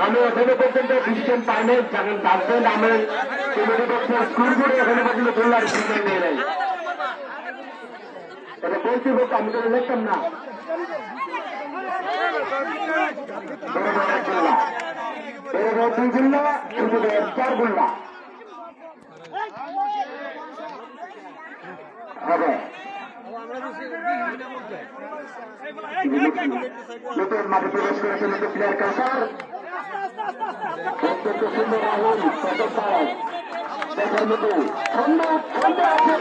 আমি এখানে পর্যন্ত ডিসিশন পাইনি, যখন ডাকবেন আমি কমিটি বক্সের স্কুল করে এখানে পর্যন্ত তোলার ডিসিশন নিয়ে নেই। এটা বলছি বলতে আমি তো লিখতাম না। হবে নতুন মাঠে প্রবেশ করেছে নতুন প্লেয়ার কাউসার অত্যন্ত সুন্দর রাহুল দেখার মতো ছন্দে আছে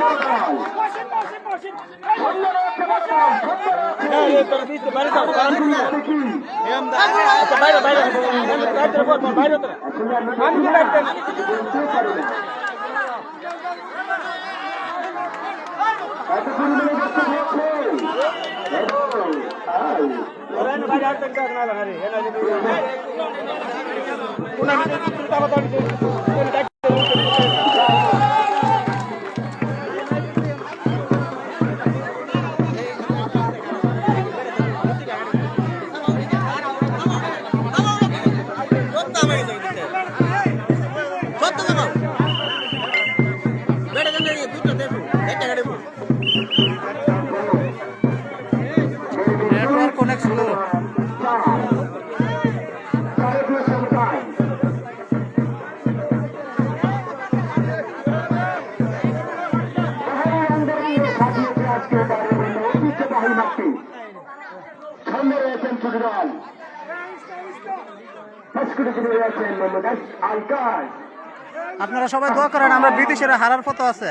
আপনারা সবাই দোয়া করেন, আমরা বিদেশের হারার পথ আছে।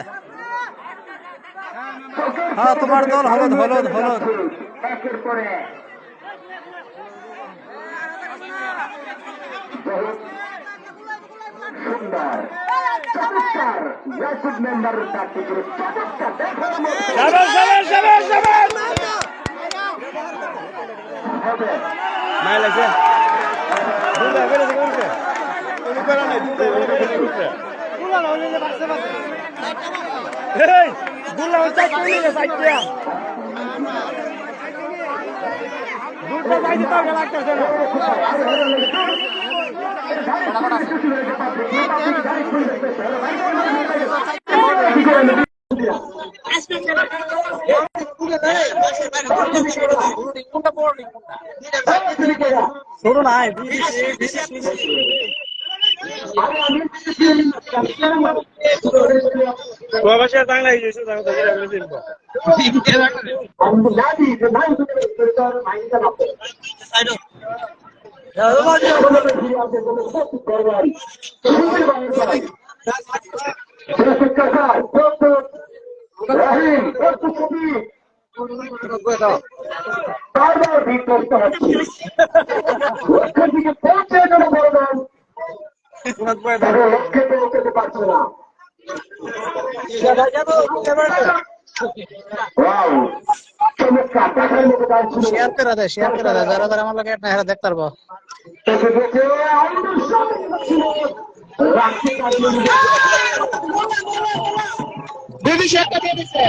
হ্যাঁ, তোমার দল হলুদ হলুদ হলুদ একের পরে সুন্দর চমৎকার ইয়াসুদ মেম্বার প্রার্থী করে বারবার ভিড় করতে হচ্ছে লক্ষ্যের দিকে পৌঁছে গেল বলবেন লক্ষ্যে পৌঁছতে পারছে না। শেয়ার করে দেয় যারা যারা আমার লোকে হেরা দেখতে পারবো। দিদি শেয়ারটা দিয়ে দিচ্ছে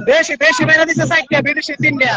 বেশি বেশি মেরে দিচ্ছে সাইডটা বিদেশি তিনটা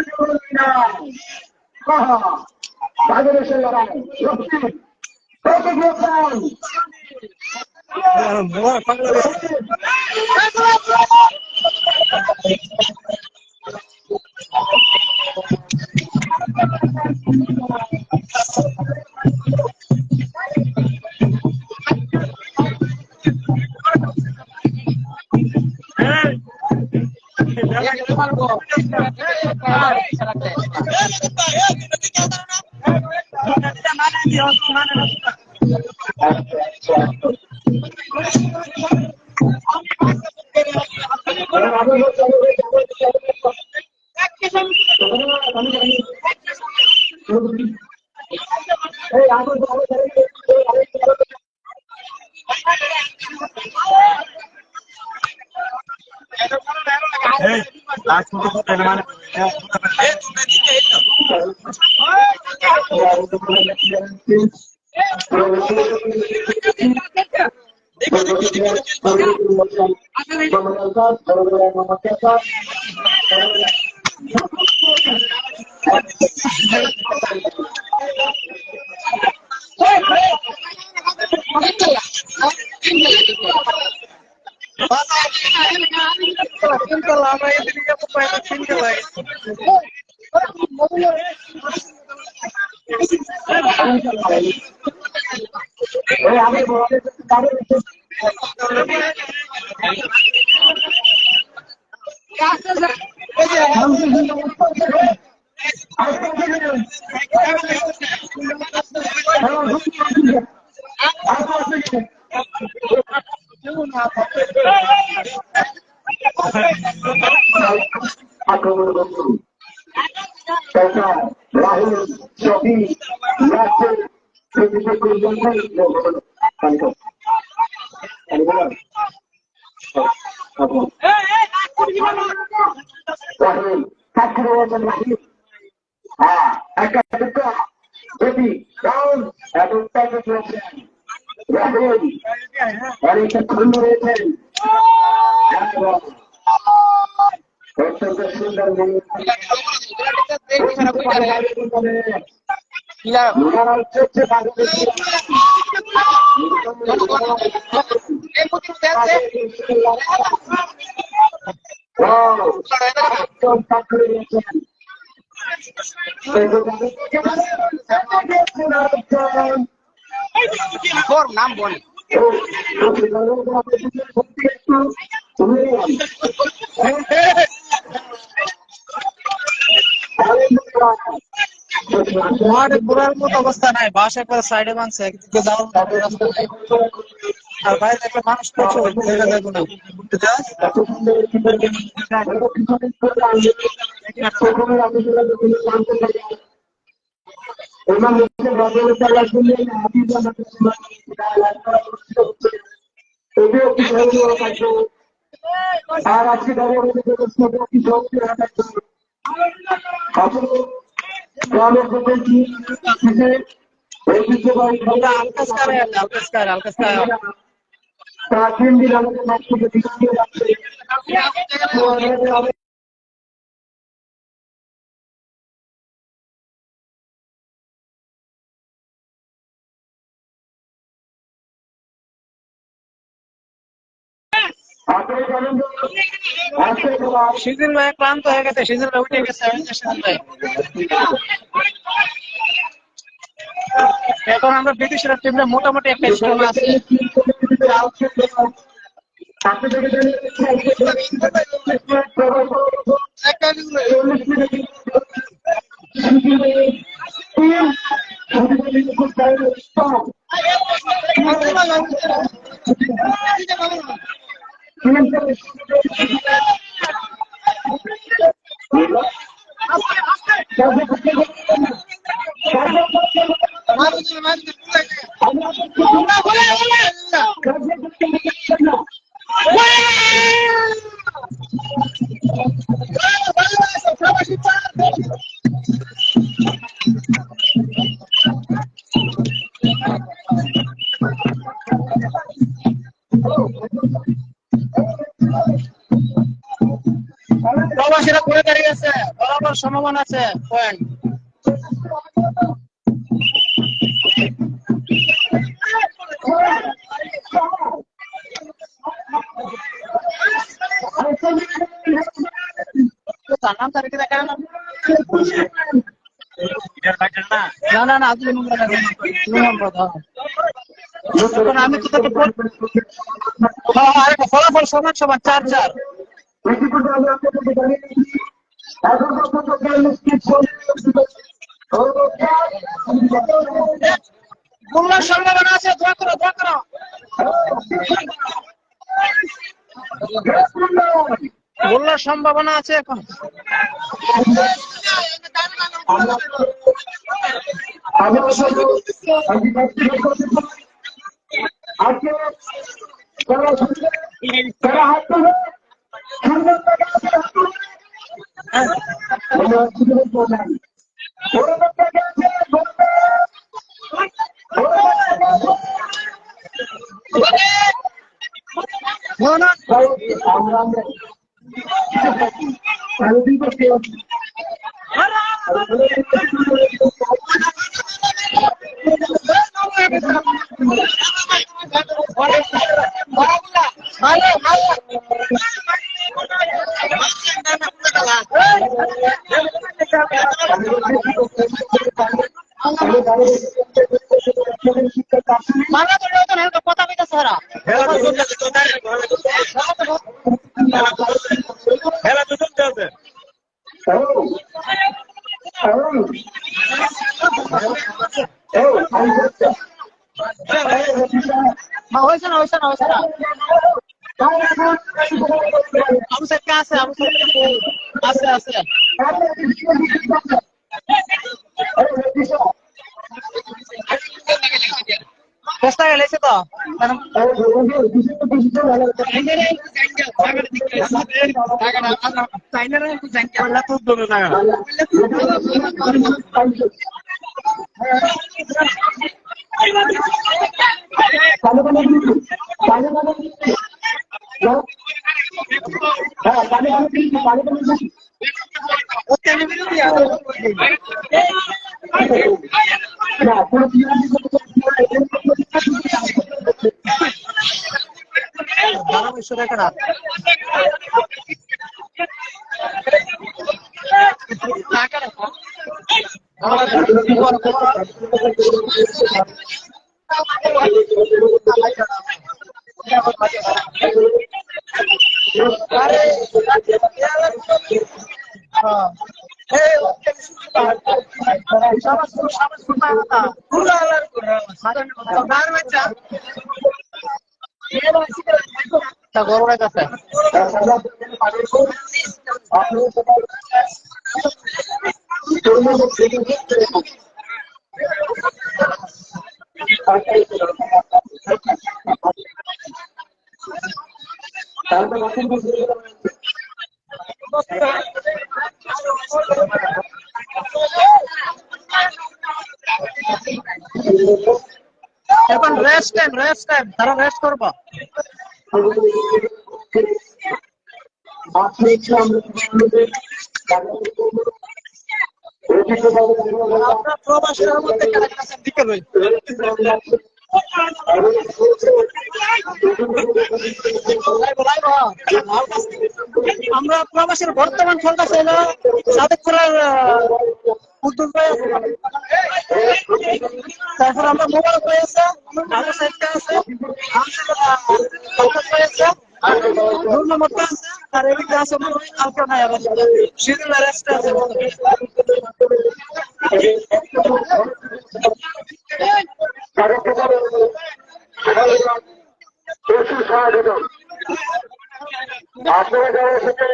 আমরা বাংলাদেশের লড়াই আক্রমণ করছে রাহুল শফি রয়েছেন অত্যন্ত সুন্দর নাম বল ঘোরার মতো অবস্থা নাই, বাস একবার সাইডে বাঁধছে, একদিকে যাওয়ার মতো রাস্তা নাই। আর বাইরে একটা মানুষ প্রচুর দেখা যাবে না। আর আজকে গ্রামের প্রাচীন দিন আমাদের মাঝখানে দিয়ে যাচ্ছে সিজন ভাই ক্লান্ত হয়ে গেছে, সিজন ভাই উঠে গেছে। সিজন ভাই এখন আমরা ব্রিটিশের টিমে মোটামুটি একটা স্ট্রং আছে। প্রবাসীরা ঘুরে দাঁড়িয়ে আছে, বরাবর সম্ভাবনা আছে পয়েন্ট। নাম তার কি দেখা না? না না আজকে নম্বর দাও। এখন আমি তো তোকে ফলাফল সমান সমান 4-4। গোল্লার সম্ভাবনা আছে, দোয়া করো দোয়া করো। গোল্লার সম্ভাবনা আছে এখন। কথা কইতাছে হারা খেলা দুজন চলছে। হয়েছে না হয়েছে না হয়েছে না। আবু সাইদ কা আছে? আবু সাইদ আছে আছে। চেষ্টা গেলেছে তো গরমের কাছে এখন রেস্ট টাইম তারা রেস্ট করবো। আমরা প্রবাসের মধ্যে দিকে রই আমরা প্রবাসের বর্তমান খেলতেছে হলো সাদেকপুরের উদ্যোগ হয়েছে। তারপর আমরা মোবারক হয়েছে, আবু সাইদ আছে, হয়েছে, নূর মোহাম্মদ আছে, আর এদিকে আছে কালকে নাই আবার সিরিয়াল রেস্ট আছে। আপনারা যারা এসেছেন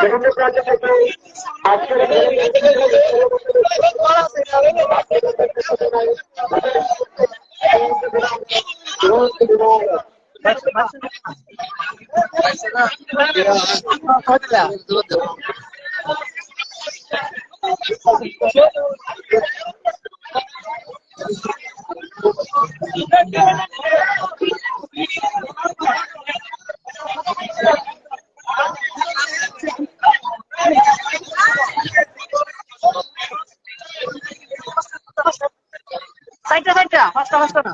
বিভিন্ন প্রান্ত থেকে আজকের পাঁচটা না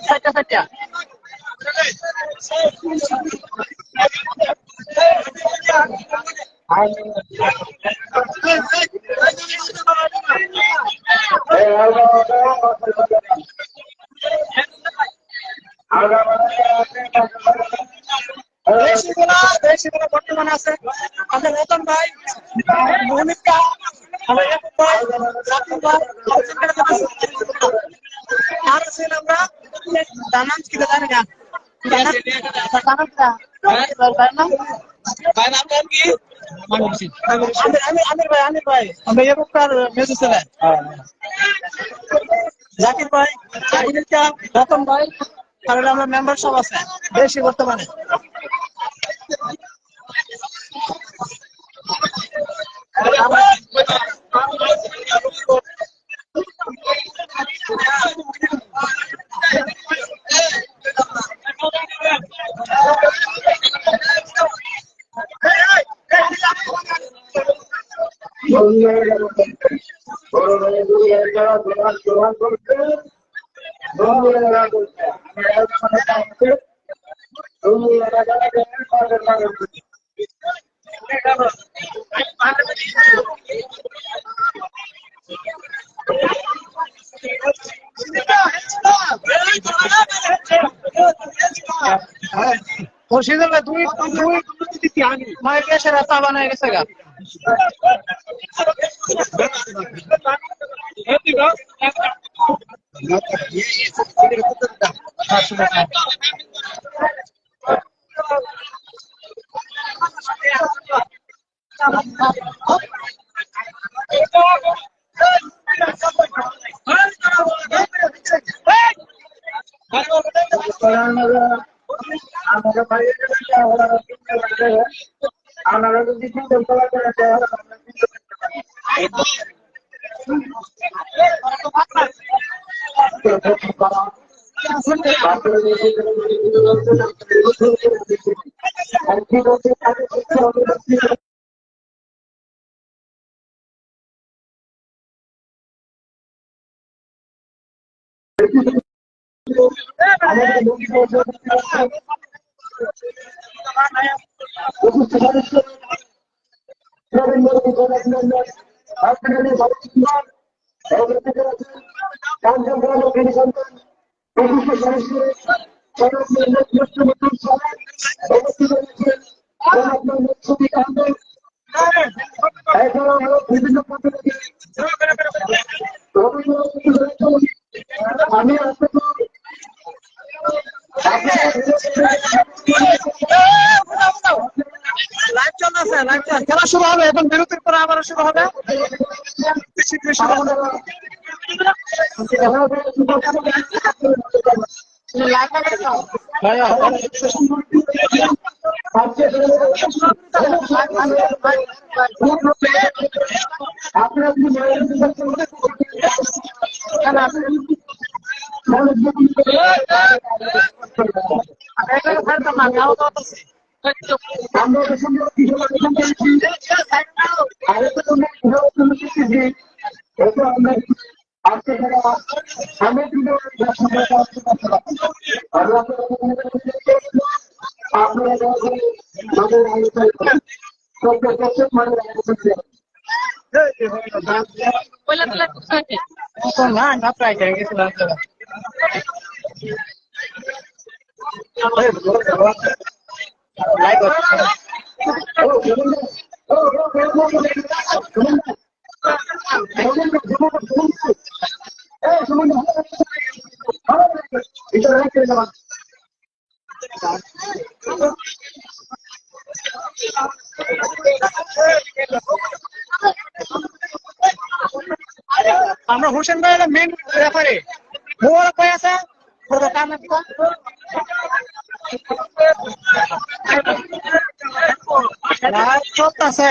চারটা দেশিগুলো বর্তমানে আছে আমাদের রতন ভাই, মনিকা, আমার ইয়াকুব ভাই, জাকির ভাই, আর আছেন আমরা দানাম কি জানি না আমির ভাই আমরা ইয়াকুব ভাই মেজো ছেলে, জাকির ভাই, মনিকা, রতন ভাই, আর আমরা মেম্বার সব আছে দেশি বর্তমানে। মুর্শিদের ভাই দুই মায়ের কেসে রাস্তা বানায় গেছে গা। খেলা শুরু হবে এবং বিরতির পরে আবার শুরু হবে। আমরা হোসেন ভাই মেন রেফারি মোর কই আছে পুরো কাম আছে চলতেছে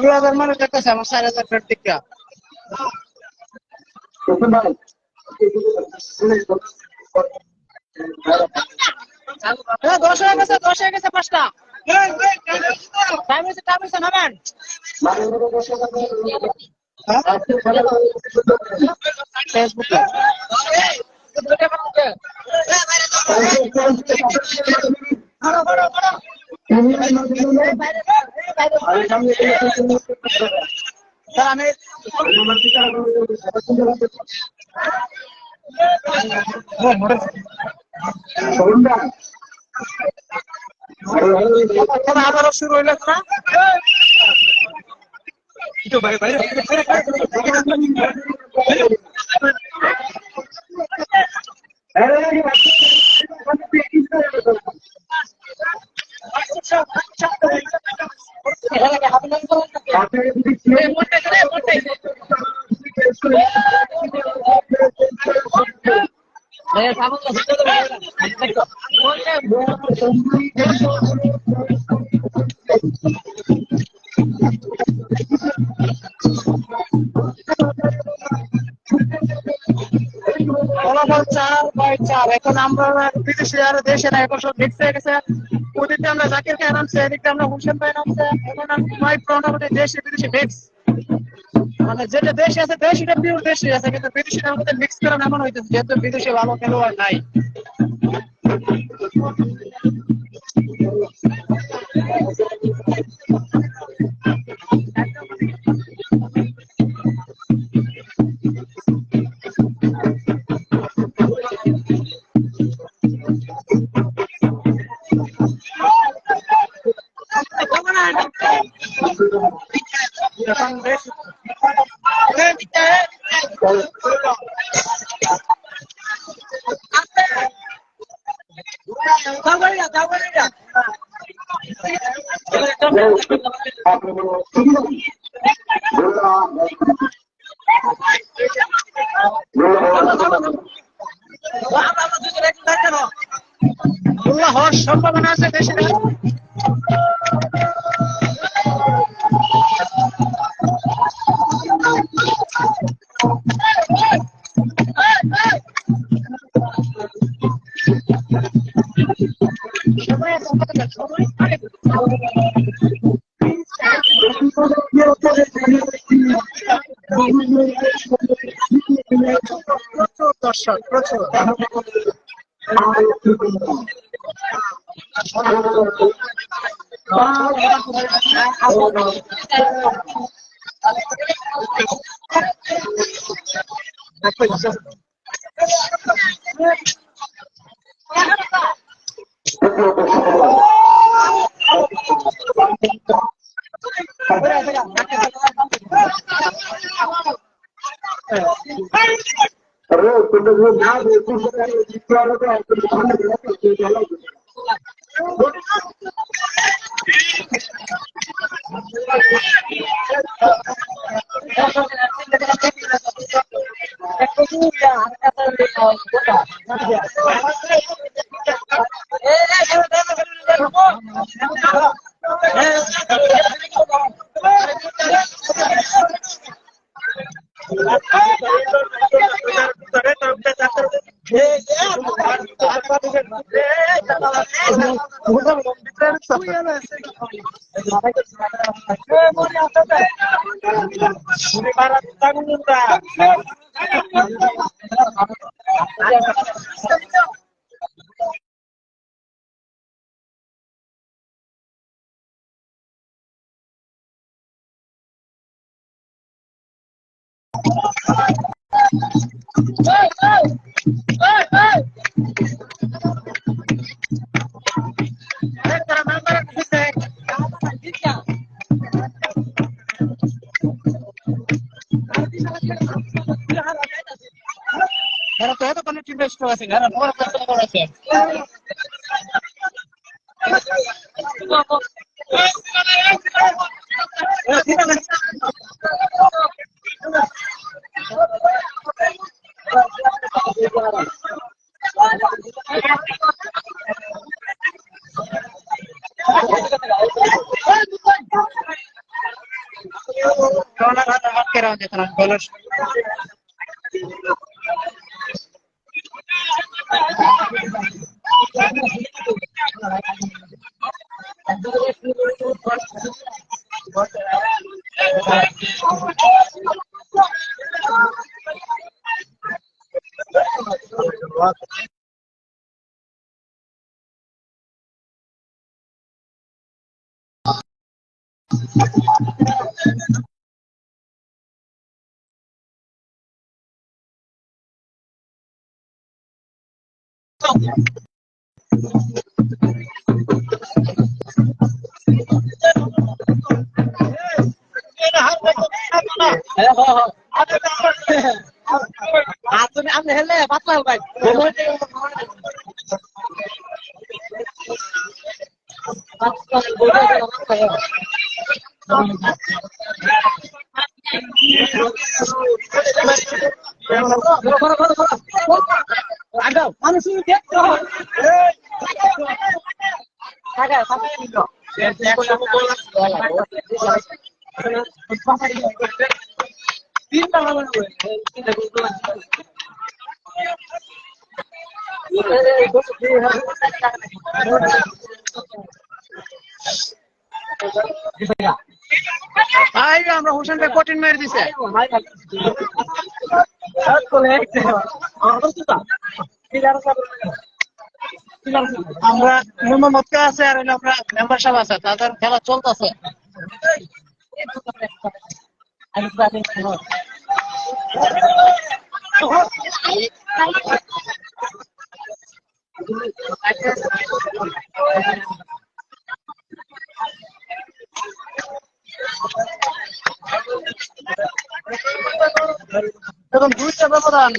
2000 মানুষ দেখতেছে আমার 4000 ফেট টিকা। দশ হয়ে গেছে 5টা। টাইম হয়েছে নামেন। ফেসবুকে আমি আবারও শুরু হইল না। ফলাফল 4/4। এখন আমরা বিদেশি আর দেশে না, এখন সব মিক্স হয়ে গেছে। ওদিকে আমরা জাকির খান নামছে, এদিকে আমরা হোসেন ভাই নামছে। এখন নয় মোটামুটি দেশি বিদেশি মিক্স, মানে যেটা দেশি আছে দেশিটা পিওর দেশি আছে, কিন্তু বিদেশিটার মধ্যে মিক্স করে এমন হইতেছে যেহেতু বিদেশি ভালো খেলোয়াড় নাই। হওয়ার সম্ভাবনা আছে দেশে। দর্শক প্রচুর কর্নার আটকে রাখা যেত না বলার আপনি হেলে পাতলা ভাই মানুষ দেখতে আমরা হোসেন ভাই কঠিন মেরে দিছে আমরা মোহাম্মদকে আছে আর আমরা মেম্বার সাহেব আছে তাদের খেলা চলতেছে এখন দুইটা ব্যবধান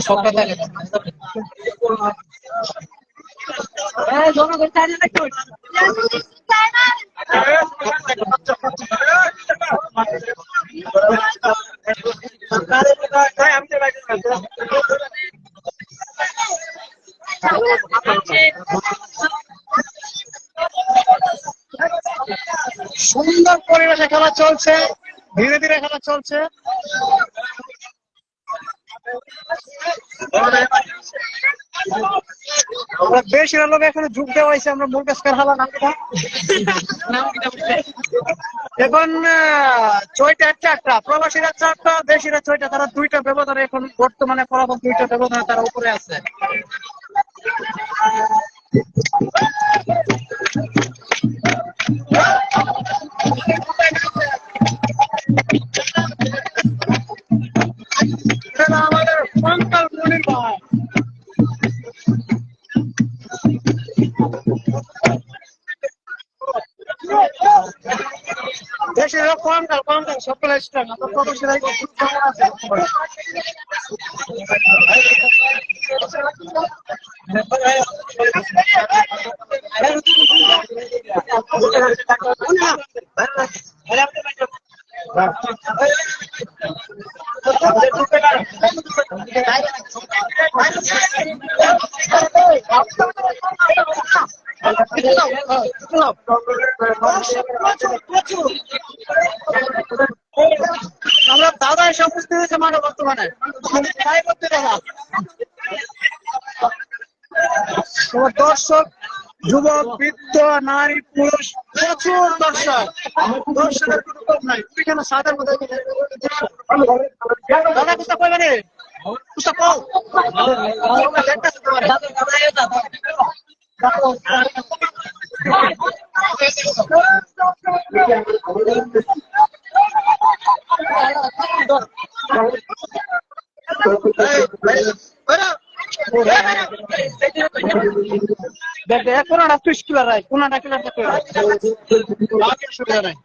সবটা থাকে জনগণ চাই না সুন্দর পরিবেশে খেলা চলছে ধীরে ধীরে খেলা চলছে আমরা বেশি লোক এখানে যোগ দেওয়া হয়েছে আমরা মুরগাস্কার হালা নাম এখন 6টা 4টা প্রবাসীরা 4টা দেশিরা 6টা তারা 2টা ব্যবধানে এখন বর্তমানে ফলাফল 2টা ব্যবধানে তারা উপরে আছে আমাদের পঙ্কাল মনির ভাই দেশের পঙ্কাল সকলে স্ট্রং আমরা প্রবাসীরা আছে আমরা দাদা এসে উপস্থিত হয়েছে মানে বর্তমানে দর্শক যুবক বৃদ্ধ নারী পুরুষ প্রচুর দর্শকের কোনো কম নাই এখানে সাদার মধ্যে দাদা পুস্তক কই মানে পুস্তক পাও কোনটা ফিশ কিলার রাই কোনটা কিলার থাকে বাকি সুবিধা নাই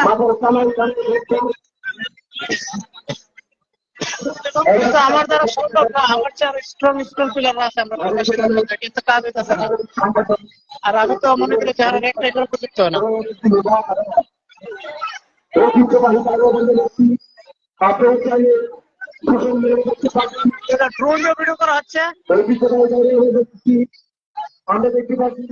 মাথার কামাই কিন্তু আমার দ্বারা সম্ভব না, আমার চেয়ে স্ট্রং প্লেয়ার আছে, আমরা কিন্তু কাজ হইতেছে না। আর আমি তো মনে করি যে একটাই করে প্রযুক্ত হয় না। এটা ড্রোন দিয়ে ভিডিও করা হচ্ছে। আমরা দেখতে পাচ্ছি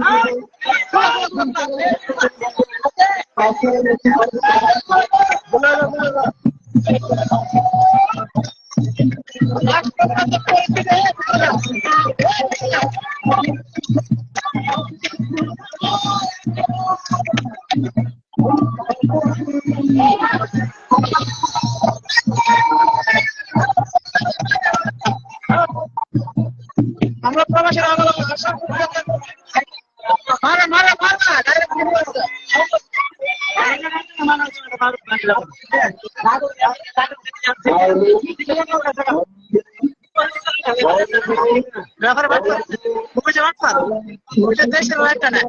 আমরা প্রবাসের মারা মারা মারা ডাইরেক্ট দেশের লাইটটা নেয়।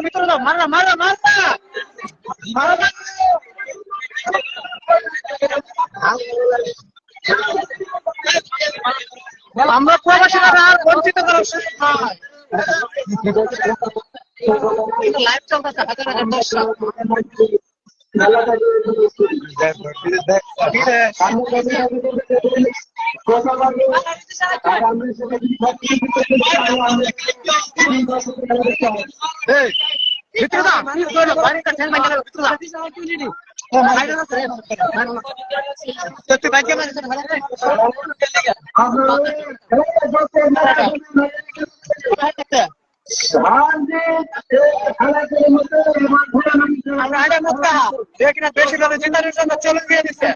ভিতরে যাও মারা মারা মারা মারা। আমরা প্রবাসীরা আর বঞ্চিত করার সুযোগ নয়। লাইভ চলতেছে, হাজার হাজার দর্শক। বেশি করে জিন্দারের জন্য চলে দিয়ে দিচ্ছে।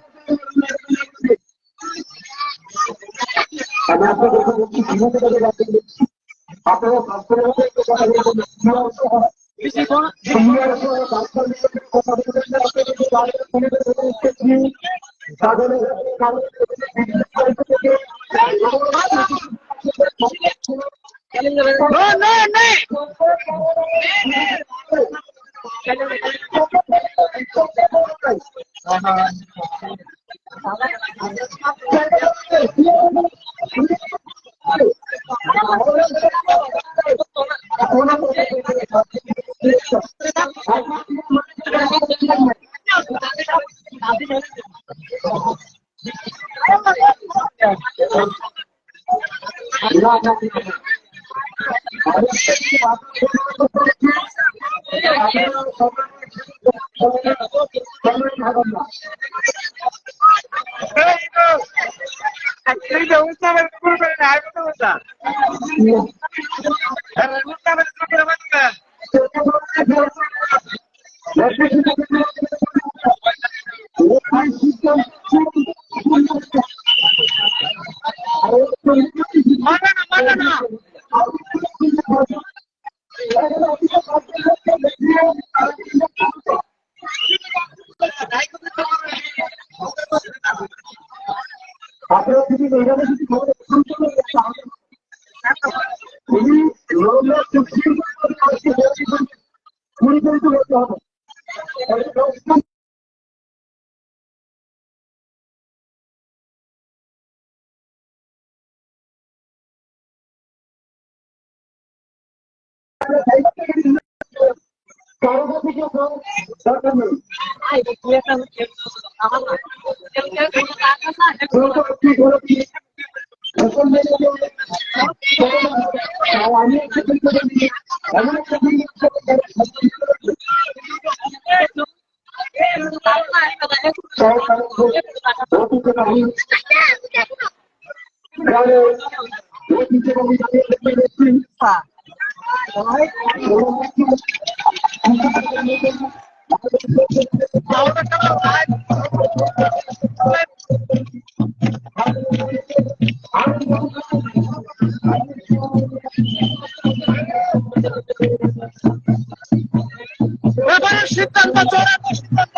রেফারির সিদ্ধান্ত, চূড়ান্ত সিদ্ধান্ত।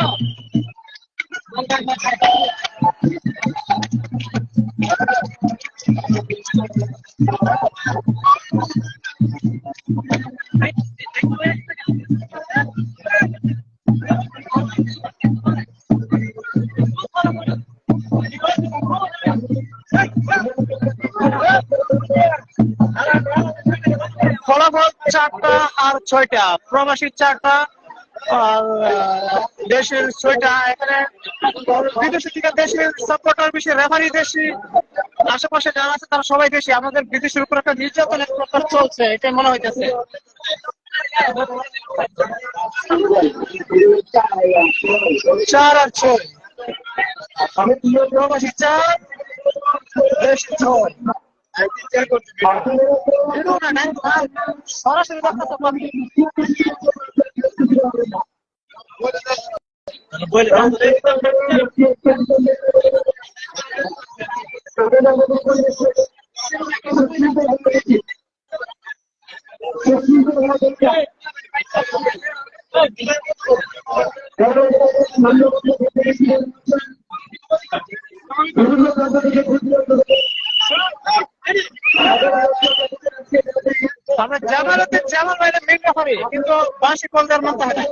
ফলাফল 4টা আর 6টা, প্রবাসীর 4টা আর দেশের 6টা। এখানে বিদেশি থেকে দেশের সাপোর্টার বেশি, রেফারি দেশি, আশেপাশে যারা আছে তারা সবাই দেশি। আমাদের বিদেশের উপর একটা নির্যাতন এক প্রকার চলছে, এটাই মনে হইতেছে। 4 আর 6, প্রবাসী 4, দেশি 6। সরাসরি আমরা জামালতের জামাল ভাইয়ের মেন রেফারি, কিন্তু বাঁশি কলদার মানতে হয় না।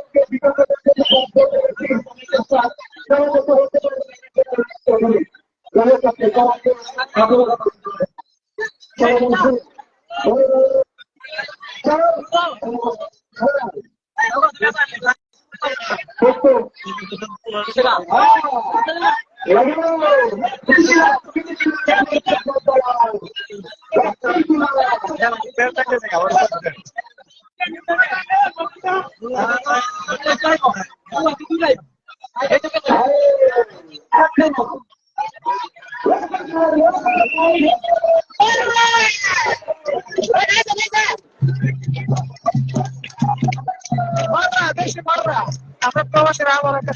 আমরা প্রবাসীরা আবার একটা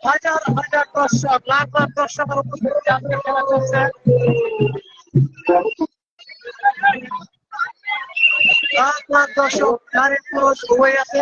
হাজার হাজার দর্শক, লাখ লাখ দর্শকের উপস্থিতি আজকে খেলা চলছে। লাখ লাখ দর্শক, নারী পুরুষ উভয় আছে।